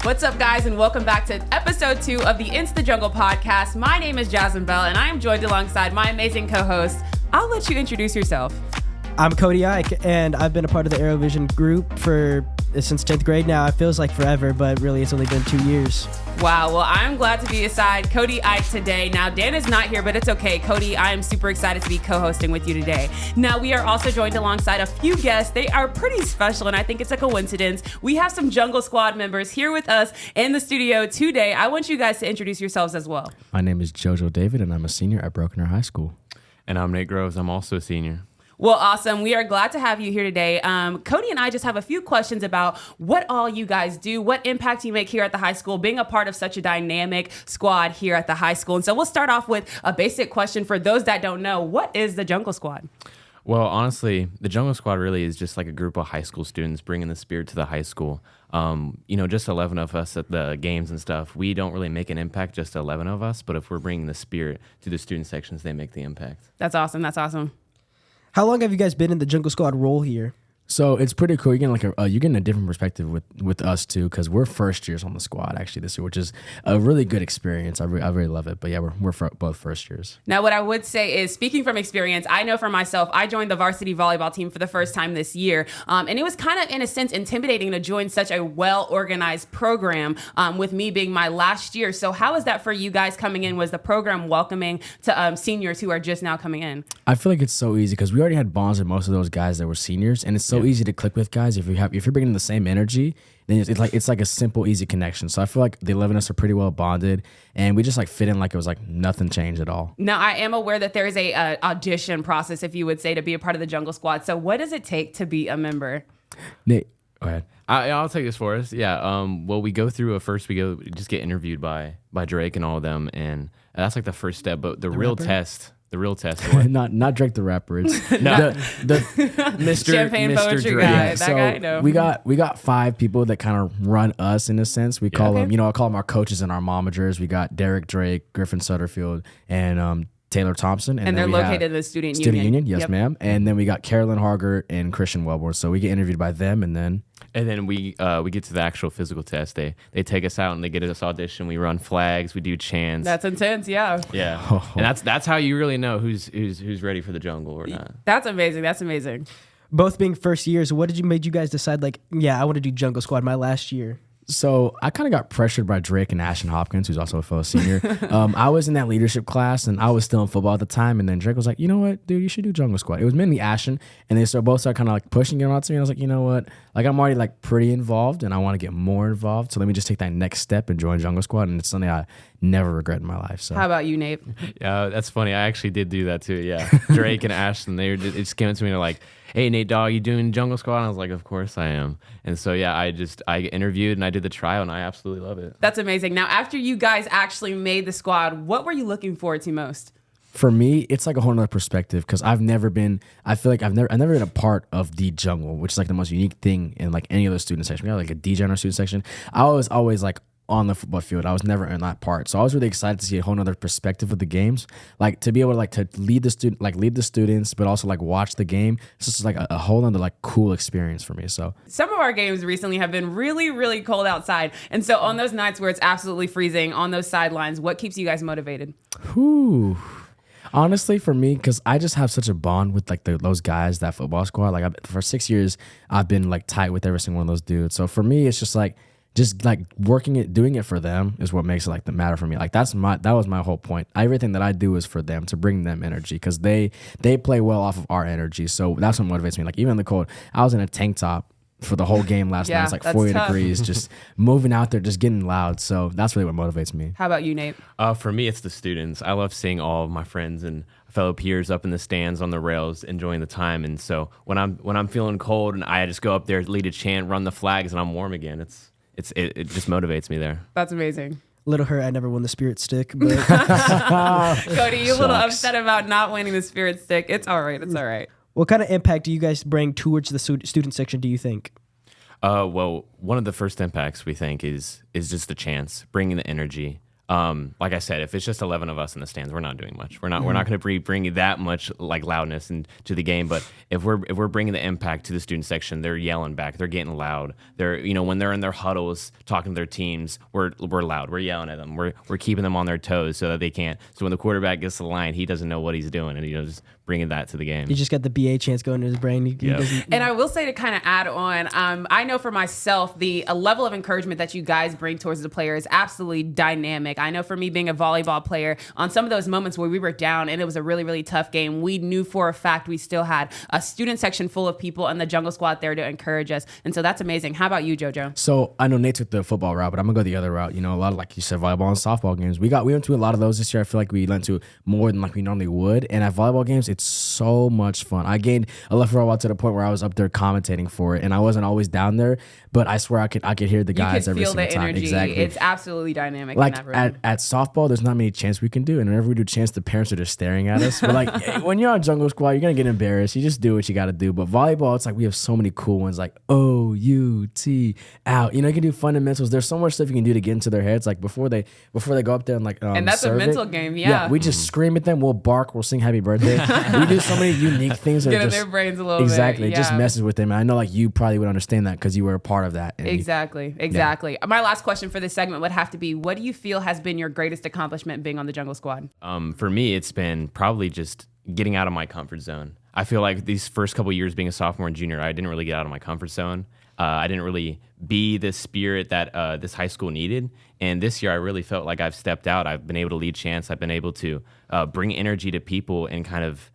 What's up, guys, and welcome back to episode 2 of the Into the Jungle podcast. My name is Jasmin, and I am joined alongside my amazing co-host. I'll let you introduce yourself. I'm Cody Eich, and I've been a part of the Aerovision group since 10th grade now. It feels like forever, but really it's only been 2 years. Wow, well, I'm glad to be aside Cody Eich today. Now, Dan is not here, but it's okay. Cody, I am super excited to be co-hosting with you today. Now, we are also joined alongside a few guests. They are pretty special, and I think it's a coincidence. We have some Jungle Squad members here with us in the studio today. I want you guys to introduce yourselves as well. My name is Jojo David, and I'm a senior at Broken Arrow High School. And I'm Nate Groves. I'm also a senior. Well, awesome. We are glad to have you here today. Cody and I just have a few questions about what all you guys do, what impact you make here at the high school, being a part of such a dynamic squad here at the high school. And so we'll start off with a basic question for those that don't know. What is the Jungle Squad? Well, honestly, the Jungle Squad really is just like a group of high school students bringing the spirit to the high school. Just 11 of us at the games and stuff. We don't really make an impact, just 11 of us. But if we're bringing the spirit to the student sections, they make the impact. That's awesome. That's awesome. How long have you guys been in the Jungle Squad role here? So it's pretty cool. You're getting a different perspective with us too, because we're first years on the squad actually this year, which is a really good experience. I really love it. But yeah, we're both first years. Now, what I would say is, speaking from experience, I know for myself, I joined the varsity volleyball team for the first time this year, and it was kind of in a sense intimidating to join such a well-organized program. With me being my last year. So how is that for you guys coming in? Was the program welcoming to seniors who are just now coming in? I feel like it's so easy because we already had bonds with most of those guys that were seniors, and it's so easy to click with guys if you're bringing the same energy. Then it's like a simple, easy connection. So I feel like the 11 of us are pretty well bonded, and we just like fit in like it was like nothing changed at all. Now, I am aware that there is a audition process, if you would say, to be a part of the Jungle Squad. So what does it take to be a member? Nate, go ahead. I'll take this for us. Yeah. Well, we go through we just get interviewed by Drake and all of them, and that's like the first step. But the real rapper? test. The real test. not Drake the rapper. It's No. the Mr. Champagne Mr. poetry Drake. guy. Yeah, That guy, no. We got 5 people that kind of run us in a sense. We call them, I call them our coaches and our momagers. We got Derek Drake, Griffin Sutterfield, and Taylor Thompson. And they're located in the Student Union. Yes, ma'am. And then we got Carolyn Harger and Christian Wellborn. So we get interviewed by them, and then we get to the actual physical test. They take us out and they get us audition. We run flags. We do chants. That's intense, yeah. Yeah. And that's how you really know who's ready for the jungle or not. That's amazing. That's amazing. Both being first years, what made you guys decide, like, yeah, I want to do Jungle Squad my last year? So I kind of got pressured by Drake and Ashton Hopkins, who's also a fellow senior. I was in that leadership class, and I was still in football at the time. And then Drake was like, "You know what, dude? You should do Jungle Squad." It was mainly Ashton, and they both started kind of like pushing it on to me. And I was like, "You know what? Like, I'm already like pretty involved, and I want to get more involved. So let me just take that next step and join Jungle Squad." And it's something I never regret in my life. So How about you, Nate? Yeah, that's funny. I actually did do that too. Yeah, Drake and Ashton, it just came to me and they're like, "Hey, Nate, dog, you doing Jungle Squad?" And I was like, "Of course I am." And so yeah, I interviewed and I did the trial, and I absolutely love it. That's amazing. Now, after you guys actually made the squad, what were you looking forward to most? for me, it's like a whole nother perspective because I've never been a part of the jungle, which is like the most unique thing in like any other student section. We got like a DJ in our student section. I was always like on the football field. I was never in that part. So I was really excited to see a whole nother perspective of the games. Like to be able to like to lead the students, but also like watch the game. It's just like a whole nother like cool experience for me. So some of our games recently have been really, really cold outside. And so on those nights where it's absolutely freezing on those sidelines, what keeps you guys motivated? Whew. Honestly, for me, because I just have such a bond with like those guys, that football squad. Like for 6 years, I've been like tight with every single one of those dudes. So for me, it's just like doing it for them is what makes it like the matter for me. Like that was my whole point. Everything that I do is for them, to bring them energy, because they play well off of our energy. So that's what motivates me. Like even in the cold, I was in a tank top for the whole game last night. It's like 40 degrees, just moving out there, just getting loud. So that's really what motivates me. How about you, Nate? For me, it's the students. I love seeing all of my friends and fellow peers up in the stands on the rails, enjoying the time. And so when I'm feeling cold and I just go up there, lead a chant, run the flags, and I'm warm again, it just motivates me there. That's amazing. Little hurt, I never won the spirit stick, but Cody, you're a little upset about not winning the spirit stick. It's all right. It's all right. What kind of impact do you guys bring towards the student section, do you think? Well, one of the first impacts we think is just the chance, bringing the energy. Like I said, if it's just 11 of us in the stands, we're not doing much. We're not going to be bringing that much like loudness into the game. But if we're bringing the impact to the student section, they're yelling back, they're getting loud. They're when they're in their huddles talking to their teams, we're loud. We're yelling at them. We're keeping them on their toes so that they can't. So when the quarterback gets to the line, he doesn't know what he's doing, and just bringing that to the game. He just got the BA chance going to his brain. He doesn't. And I will say, to kind of add on, I know for myself, the level of encouragement that you guys bring towards the player is absolutely dynamic. I know for me, being a volleyball player, on some of those moments where we were down and it was a really, really tough game, we knew for a fact we still had a student section full of people and the Jungle Squad there to encourage us. And so that's amazing. How about you, JoJo? So I know Nate took the football route, but I'm gonna go the other route. A lot of, like you said, volleyball and softball games. We went to a lot of those this year. I feel like we went to more than like we normally would. And at volleyball games, it's so much fun. I gained a love for volleyball to the point where I was up there commentating for it, and I wasn't always down there, but I swear I could hear the guys every single time. You could feel the energy. Exactly. It's absolutely dynamic. Like in that room. at softball, there's not many chants we can do, and whenever we do chants, the parents are just staring at us. But like when you're on Jungle Squad, you're gonna get embarrassed. You just do what you got to do. But volleyball, it's like we have so many cool ones, like O-U-T out. You can do fundamentals. There's so much stuff you can do to get into their heads. Like before they go up there and and that's serve a mental game. Yeah. We just scream at them. We'll bark. We'll sing happy birthday. We do so many unique things. Get in their brains a little bit. Exactly. Yeah. It just messes with them. And I know like you probably would understand that because you were a part of that. Exactly. My last question for this segment would have to be, what do you feel has been your greatest accomplishment being on the Jungle Squad? For me, it's been probably just getting out of my comfort zone. I feel like these first couple years being a sophomore and junior, I didn't really get out of my comfort zone. I didn't really be the spirit that this high school needed. And this year, I really felt like I've stepped out. I've been able to lead chants. I've been able to bring energy to people and kind of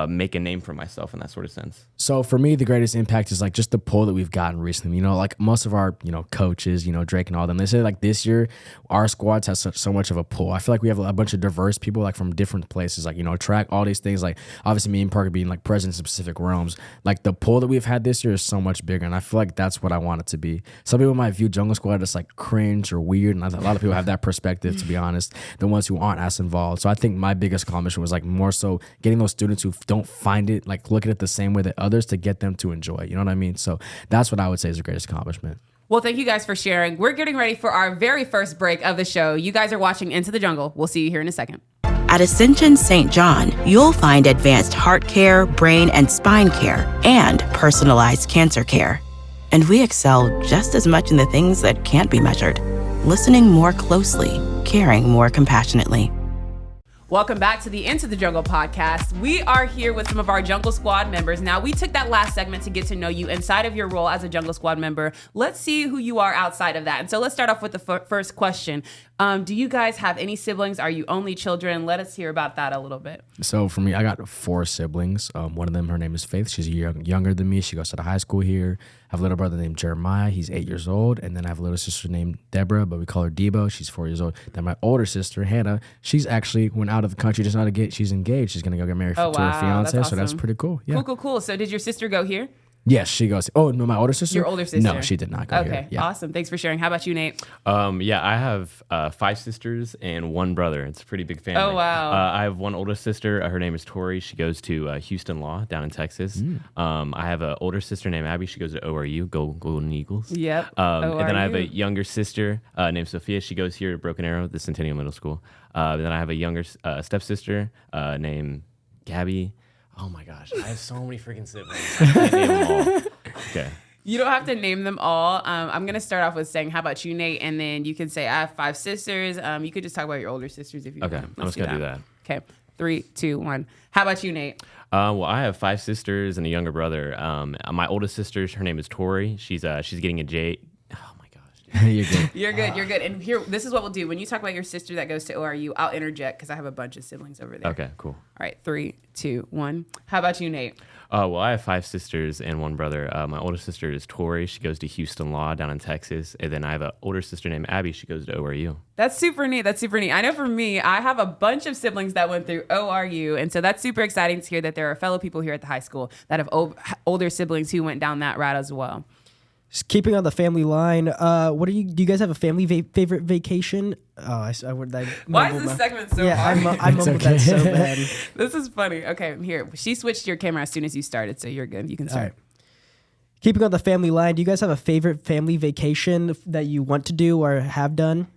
make a name for myself in that sort of sense. So for me, the greatest impact is like just the pull that we've gotten recently. Like most of our, coaches, Drake and all them, they say like this year, our squads has so much of a pull. I feel like we have a bunch of diverse people like from different places, like, track, all these things. Like obviously me and Parker being like present in specific realms, like the pull that we've had this year is so much bigger. And I feel like that's what I want it to be. Some people might view Jungle Squad as like cringe or weird. And a lot of people have that perspective, to be honest, the ones who aren't as involved. So I think my biggest accomplishment was like more so getting those students who don't find it, like look at it the same way that others, to get them to enjoy it. You know what I mean? So that's what I would say is the greatest accomplishment. Well, thank you guys for sharing. We're getting ready for our very first break of the show. You guys are watching Into the Jungle. We'll see you here in a second. At Ascension St. John, you'll find advanced heart care, brain and spine care, and personalized cancer care. And we excel just as much in the things that can't be measured. Listening more closely, caring more compassionately. Welcome back to the Into the Jungle podcast. We are here with some of our Jungle Squad members. Now, we took that last segment to get to know you inside of your role as a Jungle Squad member. Let's see who you are outside of that. And so let's start off with the first question. Do you guys have any siblings? Are you only children? Let us hear about that a little bit. So for me, I got 4 siblings. One of them, her name is Faith. She's a year younger than me. She goes to the high school here. I have a little brother named Jeremiah. He's 8 years old. And then I have a little sister named Deborah, but we call her Debo. She's 4 years old. Then my older sister, Hannah, she's actually went out of the country. She's engaged. She's going to go get married to her fiance. That's awesome. So that's pretty cool. Yeah. Cool. So did your sister go here? Yes, she goes. Oh, no, my older sister? Your older sister? No, she did not go here. Okay, awesome. Thanks for sharing. How about you, Nate? Yeah, I have 5 sisters and 1 brother. It's a pretty big family. Oh, wow. I have one older sister. Her name is Tori. She goes to Houston Law down in Texas. I have an older sister named Abby. She goes to ORU, Golden Eagles. Yep. And then I have a younger sister named Sophia. She goes here to Broken Arrow, the Centennial Middle School. Then I have a younger stepsister named Gabby. Oh my gosh, I have so many freaking siblings. I can't name them all. Okay. You don't have to name them all. I'm going to start off with saying, how about you, Nate? And then you can say, I have 5 sisters. You could just talk about your older sisters if you want. Okay, I'm just going to do that. Okay, 3, 2, 1. How about you, Nate? Well, I have 5 sisters and a younger brother. My oldest sister, her name is Tori. She's getting a J. You're good. You're good. And here, this is what we'll do. When you talk about your sister that goes to ORU, I'll interject because I have a bunch of siblings over there. Okay, cool. All right, 3, 2, 1. How about you, Nate? Well, I have 5 sisters and 1 brother. My oldest sister is Tori. She goes to Houston Law down in Texas. And then I have an older sister named Abby. She goes to ORU. That's super neat. I know for me, I have a bunch of siblings that went through ORU. And so that's super exciting to hear that there are fellow people here at the high school that have older siblings who went down that route as well. Just keeping on the family line, do you guys have a family favorite vacation? Why is this segment so hard? I mumbled that so bad. This is funny. Okay, here. She switched your camera as soon as you started, so you're good. You can start. All right. Keeping on the family line, do you guys have a favorite family vacation that you want to do or have done?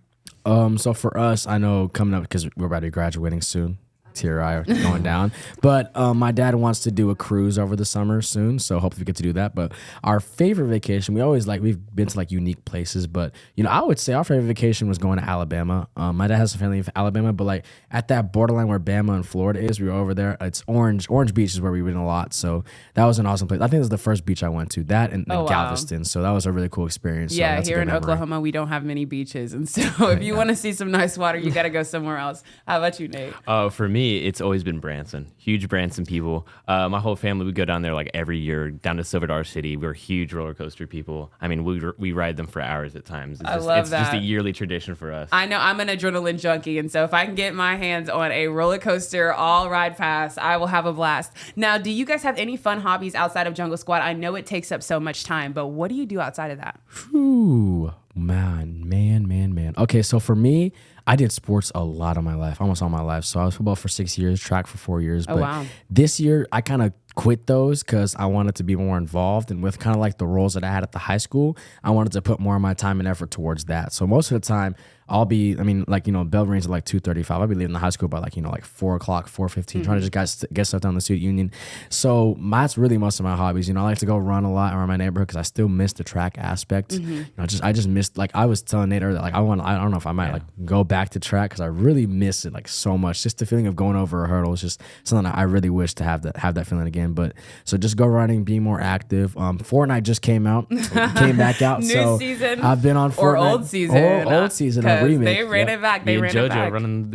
So for us, I know coming up, because we're about to be graduating soon. Tear-eye are going down. But my dad wants to do a cruise over the summer soon, so hopefully we get to do that. But our favorite vacation, we've been to like unique places, but I would say our favorite vacation was going to Alabama. My dad has a family in Alabama, but like at that borderline where Bama and Florida is, we were over there. It's Orange Beach is where we've been a lot, so that was an awesome place. I think it was the first beach I went to, that and Galveston, so that was a really cool experience. Yeah, so here in Oklahoma, we don't have many beaches, and so if you want to see some nice water, you got to go somewhere else. How about you, Nate? For me, it's always been Branson. Huge Branson people. My whole family, we go down there like every year, down to Silver Dollar City. We're huge roller coaster people. I mean, we ride them for hours at times. It's just a yearly tradition for us. I know I'm an adrenaline junkie, and so if I can get my hands on a roller coaster, all ride fast, I will have a blast. Now, do you guys have any fun hobbies outside of Jungle Squad? I know it takes up so much time, but what do you do outside of that? Ooh, man. Okay, so for me, I did sports a lot of my life, almost all my life. So I was football for 6 years, track for 4 years. But wow. This year, I kind of quit those because I wanted to be more involved. And with kind of like the roles that I had at the high school, I wanted to put more of my time and effort towards that. So most of the time, bell rings at like 2:35. I'll be leaving the high school by like 4 o'clock, 4:15, trying to just get stuff down the student union. So that's really most of my hobbies. I like to go run a lot around my neighborhood because I still miss the track aspect. I just missed, like I was telling Nate earlier, like I don't know if I might like go back to track because I really miss it like so much. Just the feeling of going over a hurdle is just something I really wish to have that feeling again. But so just go running, be more active. Fortnite just came back out. New season. I've been on Fortnite. Or old season. Old season. Remake. They ran it back. Me and JoJo running.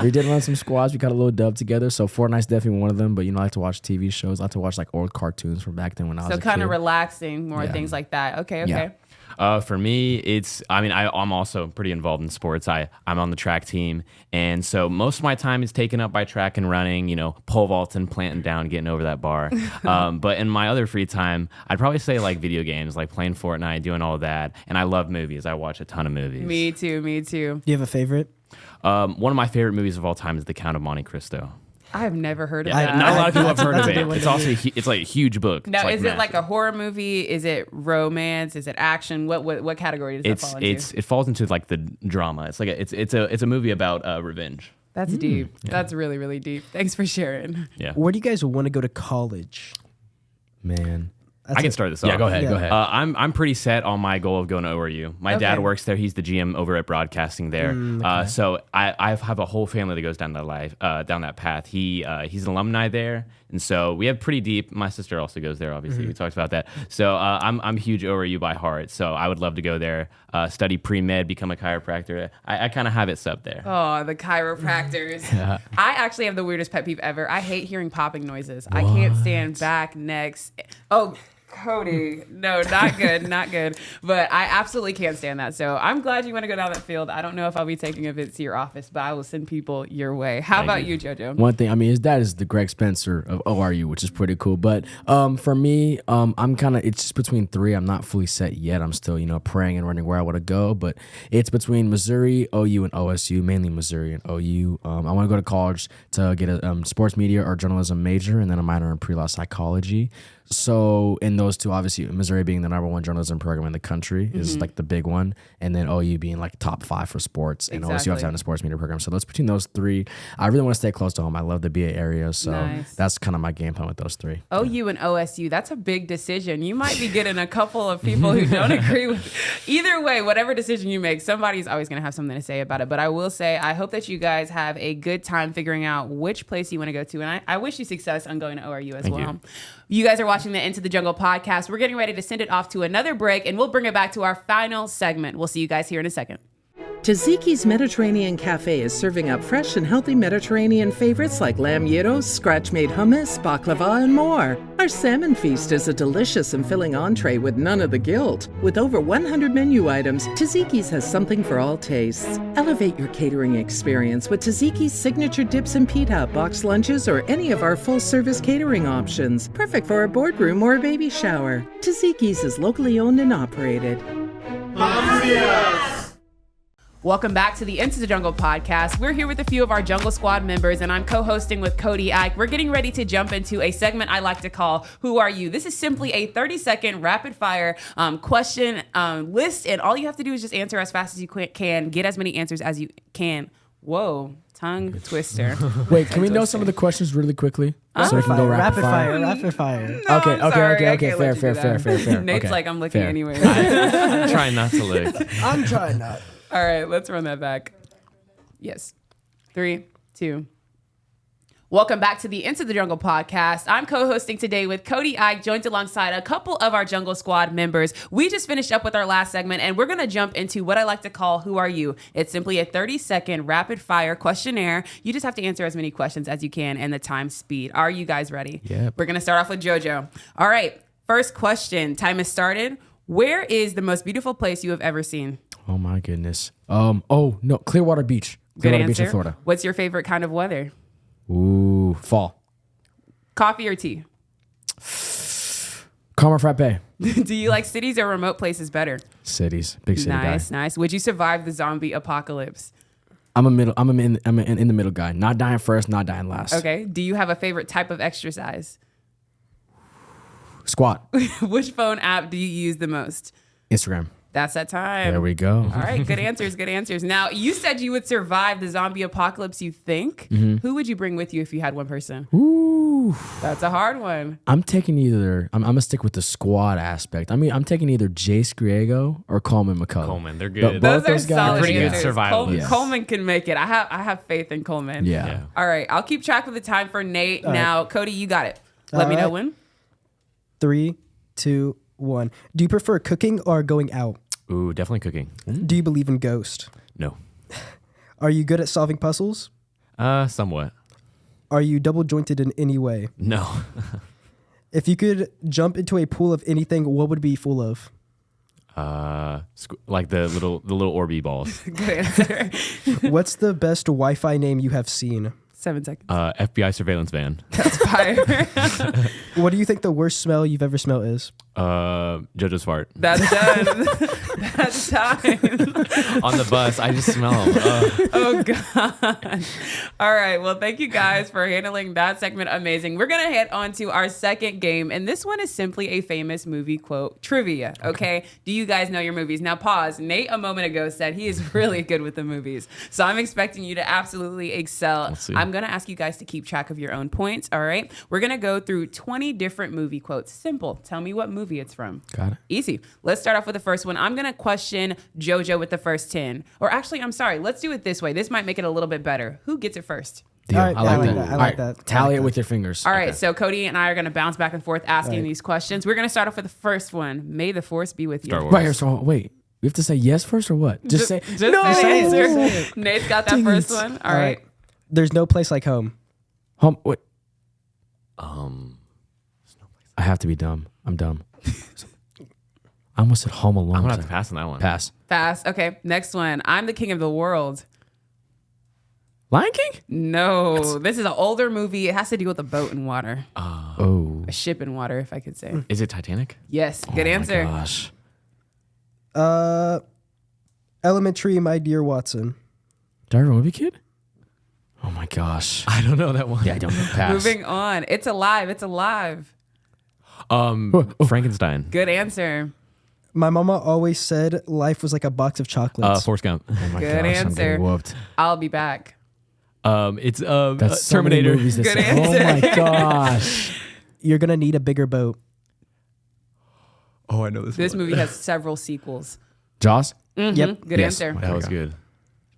We did run some squads. We got a little dub together. So Fortnite's definitely one of them. But I like to watch TV shows. I like to watch like old cartoons from back then when I was a kid. So kind of relaxing, more things like that. Okay. Yeah. For me, I'm also pretty involved in sports. I'm on the track team, and so most of my time is taken up by track and running, pole vaulting, planting down, getting over that bar. But in my other free time, I'd probably say like video games, like playing Fortnite, doing all that. And I love movies. I watch a ton of movies. Me too. Do you have a favorite? One of my favorite movies of all time is The Count of Monte Cristo. I have never heard of that. Not a lot of people have heard of it. It's also it's like a huge book. Now, is it like a horror movie? Is it romance? Is it action? What category does that fall into? It falls into like the drama. It's like it's a movie about revenge. That's deep. Yeah. That's really, really deep. Thanks for sharing. Yeah. Where do you guys want to go to college? Man. I can start this off. Yeah, go ahead. I'm pretty set on my goal of going to ORU. My dad works there. He's the GM over at broadcasting there. So I have a whole family that goes down that path. He's an alumni there, and so we have pretty deep. My sister also goes there. Obviously, we talked about that. So I'm huge ORU by heart. So I would love to go there, study pre-med, become a chiropractor. I kind of have it subbed there. Oh, the chiropractors. I actually have the weirdest pet peeve ever. I hate hearing popping noises. I can't stand back, necks. Oh, Cody, no, not good, not good. But I absolutely can't stand that. So I'm glad you want to go down that field. I don't know if I'll be taking a visit to your office, but I will send people your way. How about you, JoJo? One thing, his dad is the Greg Spencer of ORU, which is pretty cool. But for me, I'm kind of, it's just between three. I'm not fully set yet. I'm still, praying and running where I want to go. But it's between Missouri, OU, and OSU, mainly Missouri and OU. I want to go to college to get a sports media or journalism major and then a minor in pre-law psychology. So in those two, obviously Missouri being the #1 journalism program in the country is like the big one, and then OU being like top 5 for sports, and OSU also having a sports media program. So that's between those three. I really want to stay close to home. I love the BA area, so that's kind of my game plan with those three. OU and OSU, that's a big decision. You might be getting a couple of people who don't agree with either way. Whatever decision you make, somebody's always going to have something to say about it. But I will say, I hope that you guys have a good time figuring out which place you want to go to, and I wish you success on going to ORU as well. You guys are watching the Into the Jungle podcast. We're getting ready to send it off to another break, and we'll bring it back to our final segment. We'll see you guys here in a second. Taziki's Mediterranean Cafe is serving up fresh and healthy Mediterranean favorites like lamb gyros, scratch-made hummus, baklava, and more. Our salmon feast is a delicious and filling entree with none of the guilt. With over 100 menu items, Taziki's has something for all tastes. Elevate your catering experience with Taziki's signature dips and pita, boxed lunches, or any of our full-service catering options. Perfect for a boardroom or a baby shower. Taziki's is locally owned and operated. Welcome back to the Into the Jungle podcast. We're here with a few of our Jungle Squad members, and I'm co-hosting with Cody Eich. We're getting ready to jump into a segment I like to call Who Are You? This is simply a 30-second rapid-fire question list, and all you have to do is just answer as fast as you can, get as many answers as you can. Whoa, tongue twister. Wait, can we know some of the questions really quickly? So we can go rapid fire. Rapid fire. No, Okay, I'm sorry. I okay. can't let Fair, you do that. fair. Nate's Okay, like, I'm licking fair. anyway. I'm trying not to lick. I'm trying not. All right, let's run that back. Yes. 3, 2. Welcome back to the Into the Jungle podcast. I'm co-hosting today with Cody Eich, joined alongside a couple of our Jungle Squad members. We just finished up with our last segment, and we're going to jump into what I like to call Who Are You? It's simply a 30-second rapid-fire questionnaire. You just have to answer as many questions as you can and the time speed. Are you guys ready? Yep. We're going to start off with JoJo. All right, first question. Time has started. Where is the most beautiful place you have ever seen? Oh my goodness. Oh no, Clearwater Beach. Good Clearwater Beach answer. in Florida. What's your favorite kind of weather? Ooh, fall. Coffee or tea? Caramel frappe. Do you like cities or remote places better? Cities, big city Nice, guy. nice. Would you survive the zombie apocalypse? I'm in the middle guy. Not dying first, not dying last. Okay. Do you have a favorite type of exercise? Squat. Which phone app do you use the most? Instagram. That's that time. There we go. All right, good answers, good answers. Now, you said you would survive the zombie apocalypse, you think. Who would you bring with you if you had one person? Ooh. That's a hard one. I'm taking either. I'm gonna stick with the squad aspect. I mean, I'm taking either Jace Griego or Coleman McCullough. Coleman, they're good. Both Those are those guys, solid pretty good answers. survivalists. Yes. Coleman can make it. I have faith in Coleman. Yeah. All right, I'll keep track of the time for Nate. Now, Cody, you got it. Let All me know right. when. 3, 2, 1. Do you prefer cooking or going out? Ooh, definitely cooking. Do you believe in ghosts? No. Are you good at solving puzzles? Somewhat. Are you double jointed in any way? No. If you could jump into a pool of anything, what would it be full of? Like the little Orby balls. Good answer. What's the best Wi-Fi name you have seen? 7 seconds. FBI surveillance van. That's fire. What do you think the worst smell you've ever smelled is? JoJo's fart. That's done. That's time. On the bus, I just smell them. Oh, God. All right. Well, thank you guys for handling that segment. Amazing. We're going to head on to our second game. And this one is simply a famous movie quote trivia. Okay. Do you guys know your movies? Now, pause. Nate, a moment ago, said he is really good with the movies. So I'm expecting you to absolutely excel. Let's see. I'm going to ask you guys to keep track of your own points. All right. We're going to go through 20 different movie quotes. Simple. Tell me what movie it's from. Got it. Easy. Let's start off with the first one. I'm going to question JoJo with the first 10. Or actually, I'm sorry. Let's do it this way. This might make it a little bit better. Who gets it first? Deal. All right, I like I like that. that. I All like right, that. Tally I like it that. with your fingers. All right. So Cody and I are going to bounce back and forth asking Right. these questions. We're going to start off with the first one. May the force be with you. Star Wars. Right here. So wait, we have to say yes first or what? Just say Just no. say Say it, answer. say it. Nate's got that Dang first it. one. All right. There's no place like home. Wait. I have to be dumb. I'm dumb. I almost said Home Alone. I'm gonna have to pass on that one. Pass. Fast. Okay. Next one. I'm the king of the world. Lion King? No. This is an older movie. It has to do with a boat in water. Oh. A ship in water, if I could say. Is it Titanic? Yes. Good Oh my answer. gosh. Elementary, my dear Watson. Did I ever movie kid? Oh my gosh. I don't know that one. Yeah, I don't know. Pass. Moving on. It's alive. It's alive. Frankenstein. Good answer. My mama always said life was like a box of chocolates. Forrest Gump. Oh my Good gosh, I'm answer. getting whooped. I'll be back. It's That's so many Terminator. movies that Good say- answer. Oh my gosh. You're going to need a bigger boat. Oh, I know this. This movie has several sequels. Jaws? Yep. Good Yes. answer. That was good.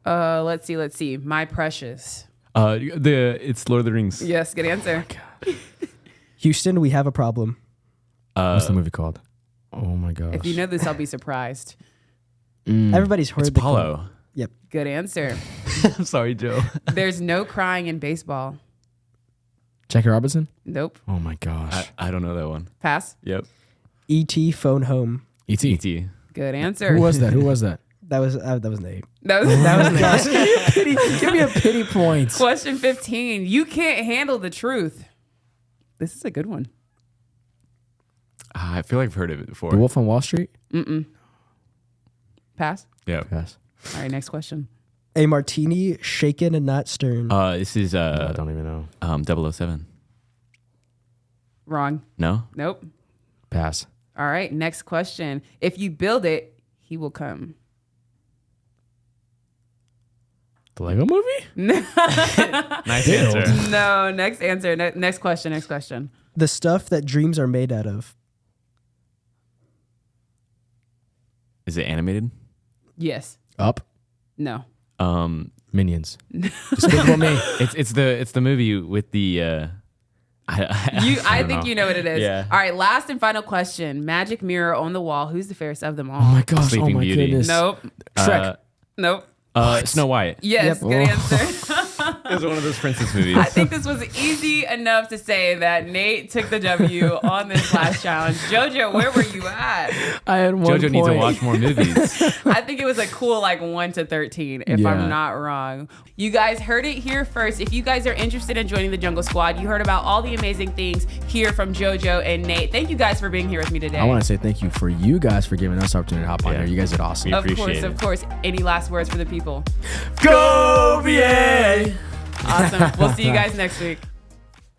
Let's see. My Precious. It's Lord of the Rings. Yes, good answer. Houston, we have a problem. What's the movie called? Oh my gosh. If you know this, I'll be surprised. Everybody's heard It's the Apollo. quote. Yep. Good answer. I'm sorry, Joe. There's no crying in baseball. Jackie Robinson? Nope. Oh my gosh. I don't know that one. Pass. Yep. E.T. phone home. E.T. E.T. Good answer. Who was that? Who was that? That was Nate. That was Pity, give me a pity point. question 15. You can't handle the truth. This is a good one. I feel like I've heard of it before. The Wolf on Wall Street? Pass. Yeah. Yes. All right, next question. A martini shaken and not stirred. This is I don't even know. 007. Wrong. No? Nope. Pass. All right, next question. If you build it, he will come. The Lego movie? Nice answer. No, next answer. Next question. The stuff that dreams are made out of. Is it animated? Yes. Up. No. Minions. Despicable Me. It's the movie with the. I think you know what it is. Yeah. All right, last and final question. Magic mirror on the wall. Who's the fairest of them all? Oh my gosh. Sleeping oh my Beauty. goodness. Nope. Shrek. Nope. Snow White. Yes, Yep. good answer. It was one of those princess movies. I think this was easy enough to say that Nate took the W on this last challenge. JoJo, where were you at? I had one JoJo needs to watch more movies. I think it was a cool 1 to 13, if Yeah. I'm not wrong. You guys heard it here first. If you guys are interested in joining the Jungle Squad, you heard about all the amazing things here from JoJo and Nate. Thank you guys for being here with me today. I want to say thank you for you guys for giving us the opportunity to hop on Yeah. here. You guys did awesome. We Of appreciate it. course. Any last words for the people? Go VA! Awesome. We'll see you guys next week.